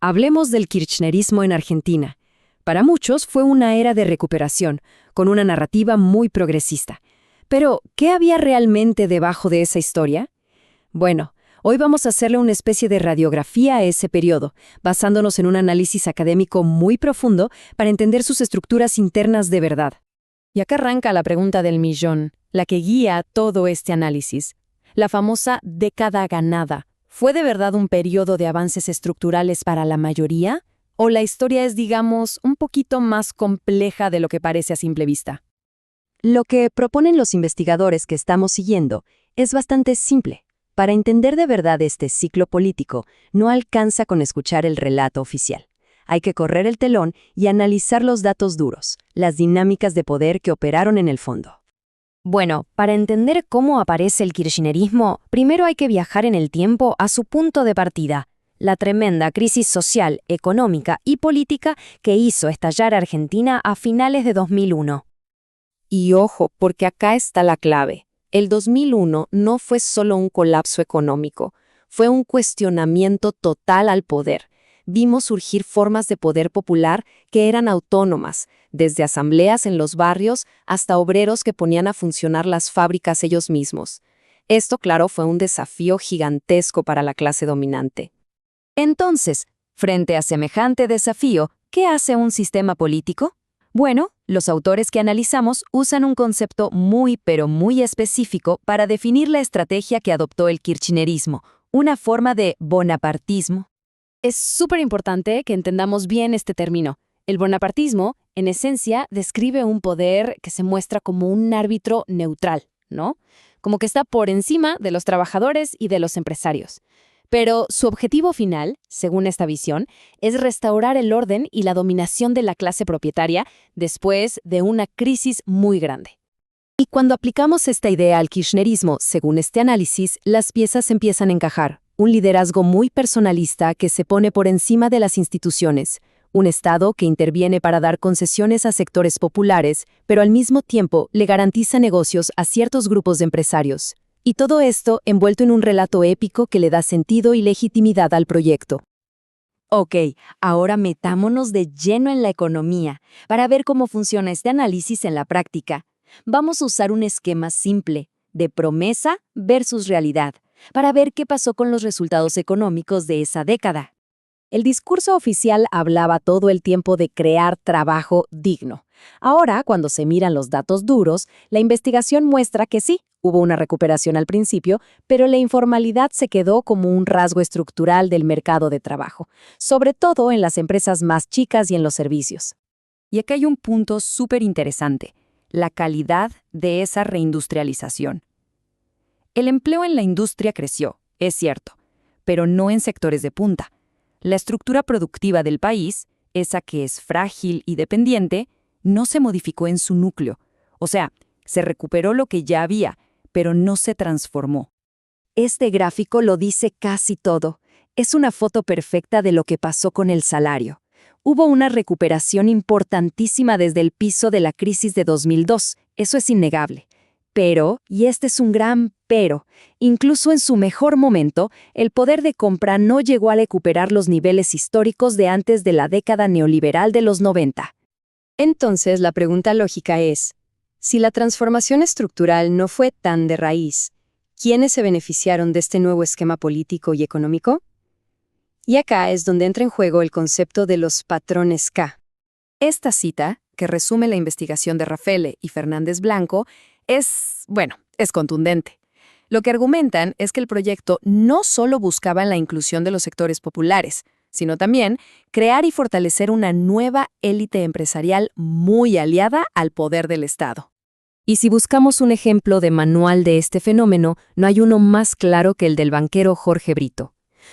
Hablemos del kirchnerismo en Argentina. Para muchos fue una era de recuperación, con una narrativa muy progresista. Pero, ¿qué había realmente debajo de esa historia? Bueno, hoy vamos a hacerle una especie de radiografía a ese periodo, basándonos en un análisis académico muy profundo para entender sus estructuras internas de verdad. Y acá arranca la pregunta del millón, la que guía todo este análisis. La famosa década ganada. ¿Fue de verdad un periodo de avances estructurales para la mayoría? ¿O la historia es, digamos, un poquito más compleja de lo que parece a simple vista? Lo que proponen los investigadores que estamos siguiendo es bastante simple. Para entender de verdad este ciclo político, no alcanza con escuchar el relato oficial. Hay que correr el telón y analizar los datos duros, las dinámicas de poder que operaron en el fondo. Bueno, para entender cómo aparece el kirchnerismo, primero hay que viajar en el tiempo a su punto de partida, la tremenda crisis social, económica y política que hizo estallar a Argentina a finales de 2001. Y ojo, porque acá está la clave. El 2001 no fue solo un colapso económico, fue un cuestionamiento total al poder. Vimos surgir formas de poder popular que eran autónomas, desde asambleas en los barrios hasta obreros que ponían a funcionar las fábricas ellos mismos. Esto, claro, fue un desafío gigantesco para la clase dominante. Entonces, frente a semejante desafío, ¿qué hace un sistema político? Bueno, los autores que analizamos usan un concepto muy pero muy específico para definir la estrategia que adoptó el kirchnerismo, una forma de bonapartismo. Es súper importante que entendamos bien este término. El bonapartismo, en esencia, describe un poder que se muestra como un árbitro neutral, ¿no? Como que está por encima de los trabajadores y de los empresarios. Pero su objetivo final, según esta visión, es restaurar el orden y la dominación de la clase propietaria después de una crisis muy grande. Y cuando aplicamos esta idea al kirchnerismo, según este análisis, las piezas empiezan a encajar. Un liderazgo muy personalista que se pone por encima de las instituciones, un Estado que interviene para dar concesiones a sectores populares, pero al mismo tiempo le garantiza negocios a ciertos grupos de empresarios. Y todo esto envuelto en un relato épico que le da sentido y legitimidad al proyecto. Ok, ahora metámonos de lleno en la economía para ver cómo funciona este análisis en la práctica. Vamos a usar un esquema simple, de promesa versus realidad, para ver qué pasó con los resultados económicos de esa década. El discurso oficial hablaba todo el tiempo de crear trabajo digno. Ahora, cuando se miran los datos duros, la investigación muestra que sí, hubo una recuperación al principio, pero la informalidad se quedó como un rasgo estructural del mercado de trabajo, sobre todo en las empresas más chicas y en los servicios. Y acá hay un punto súper interesante, la calidad de esa reindustrialización. El empleo en la industria creció, es cierto, pero no en sectores de punta. La estructura productiva del país, esa que es frágil y dependiente, no se modificó en su núcleo. O sea, se recuperó lo que ya había, pero no se transformó. Este gráfico lo dice casi todo. Es una foto perfecta de lo que pasó con el salario. Hubo una recuperación importantísima desde el piso de la crisis de 2002, eso es innegable. Pero, y este es un gran pero, incluso en su mejor momento, el poder de compra no llegó a recuperar los niveles históricos de antes de la década neoliberal de los 90. Entonces, la pregunta lógica es, si la transformación estructural no fue tan de raíz, ¿quiénes se beneficiaron de este nuevo esquema político y económico? Y acá es donde entra en juego el concepto de los patrones K. Esta cita, que resume la investigación de Raffaele y Fernández Blanco, es contundente. Lo que argumentan es que el proyecto no solo buscaba la inclusión de los sectores populares, sino también crear y fortalecer una nueva élite empresarial muy aliada al poder del Estado. Y si buscamos un ejemplo de manual de este fenómeno, no hay uno más claro que el del banquero Jorge Brito.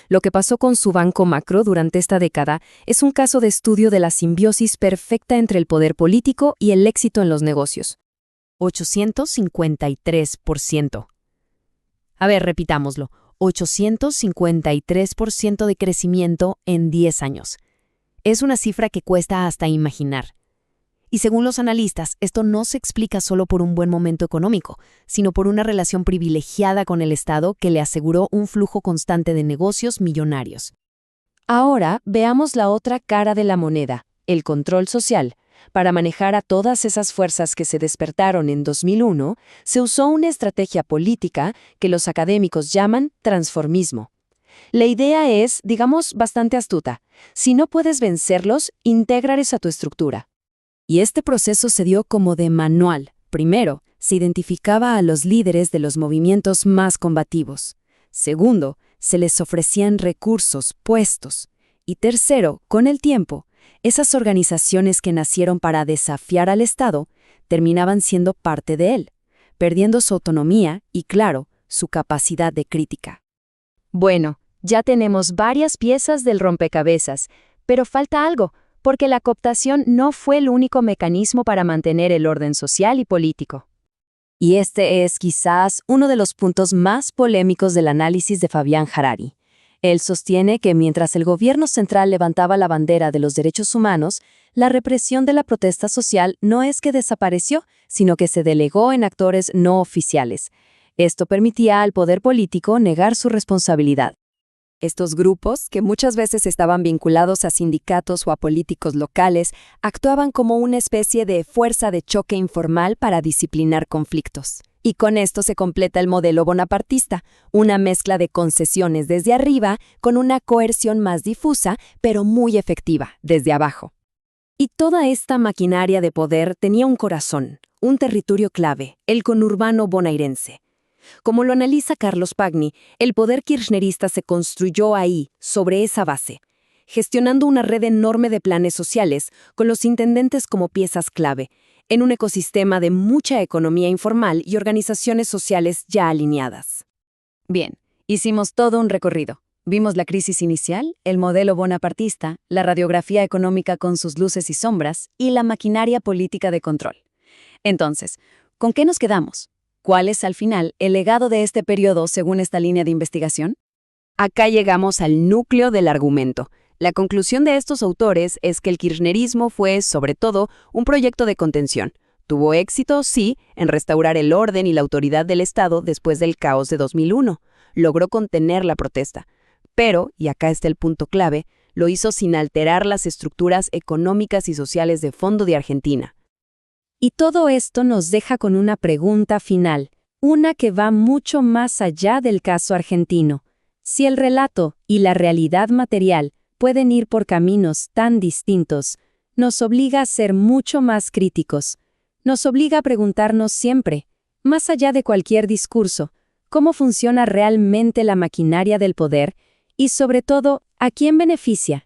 Lo que pasó con su Banco Macro durante esta década es un caso de estudio de la simbiosis perfecta entre el poder político y el éxito en los negocios. 853%. A ver, repitámoslo. 853% de crecimiento en 10 años. Es una cifra que cuesta hasta imaginar. Y según los analistas, esto no se explica solo por un buen momento económico, sino por una relación privilegiada con el Estado que le aseguró un flujo constante de negocios millonarios. Ahora veamos la otra cara de la moneda, el control social. Para manejar a todas esas fuerzas que se despertaron en 2001, se usó una estrategia política que los académicos llaman transformismo. La idea es, digamos, bastante astuta. Si no puedes vencerlos, intégrales a tu estructura. Y este proceso se dio como de manual. Primero, se identificaba a los líderes de los movimientos más combativos. Segundo, se les ofrecían recursos, puestos. Y tercero, con el tiempo, esas organizaciones que nacieron para desafiar al Estado terminaban siendo parte de él, perdiendo su autonomía y, claro, su capacidad de crítica. Bueno, ya tenemos varias piezas del rompecabezas, pero falta algo, porque la cooptación no fue el único mecanismo para mantener el orden social y político. Y este es quizás uno de los puntos más polémicos del análisis de Fabián Harari. Él sostiene que mientras el gobierno central levantaba la bandera de los derechos humanos, la represión de la protesta social no es que desapareció, sino que se delegó en actores no oficiales. Esto permitía al poder político negar su responsabilidad. Estos grupos, que muchas veces estaban vinculados a sindicatos o a políticos locales, actuaban como una especie de fuerza de choque informal para disciplinar conflictos. Y con esto se completa el modelo bonapartista, una mezcla de concesiones desde arriba con una coerción más difusa, pero muy efectiva, desde abajo. Y toda esta maquinaria de poder tenía un corazón, un territorio clave, el conurbano bonaerense. Como lo analiza Carlos Pagni, el poder kirchnerista se construyó ahí, sobre esa base, gestionando una red enorme de planes sociales, con los intendentes como piezas clave, en un ecosistema de mucha economía informal y organizaciones sociales ya alineadas. Bien, hicimos todo un recorrido. Vimos la crisis inicial, el modelo bonapartista, la radiografía económica con sus luces y sombras y la maquinaria política de control. Entonces, ¿con qué nos quedamos? ¿Cuál es, al final, el legado de este periodo según esta línea de investigación? Acá llegamos al núcleo del argumento. La conclusión de estos autores es que el kirchnerismo fue, sobre todo, un proyecto de contención. Tuvo éxito, sí, en restaurar el orden y la autoridad del Estado después del caos de 2001. Logró contener la protesta. Pero, y acá está el punto clave, lo hizo sin alterar las estructuras económicas y sociales de fondo de Argentina. Y todo esto nos deja con una pregunta final, una que va mucho más allá del caso argentino. Si el relato y la realidad material pueden ir por caminos tan distintos, nos obliga a ser mucho más críticos. Nos obliga a preguntarnos siempre, más allá de cualquier discurso, cómo funciona realmente la maquinaria del poder y, sobre todo, ¿a quién beneficia?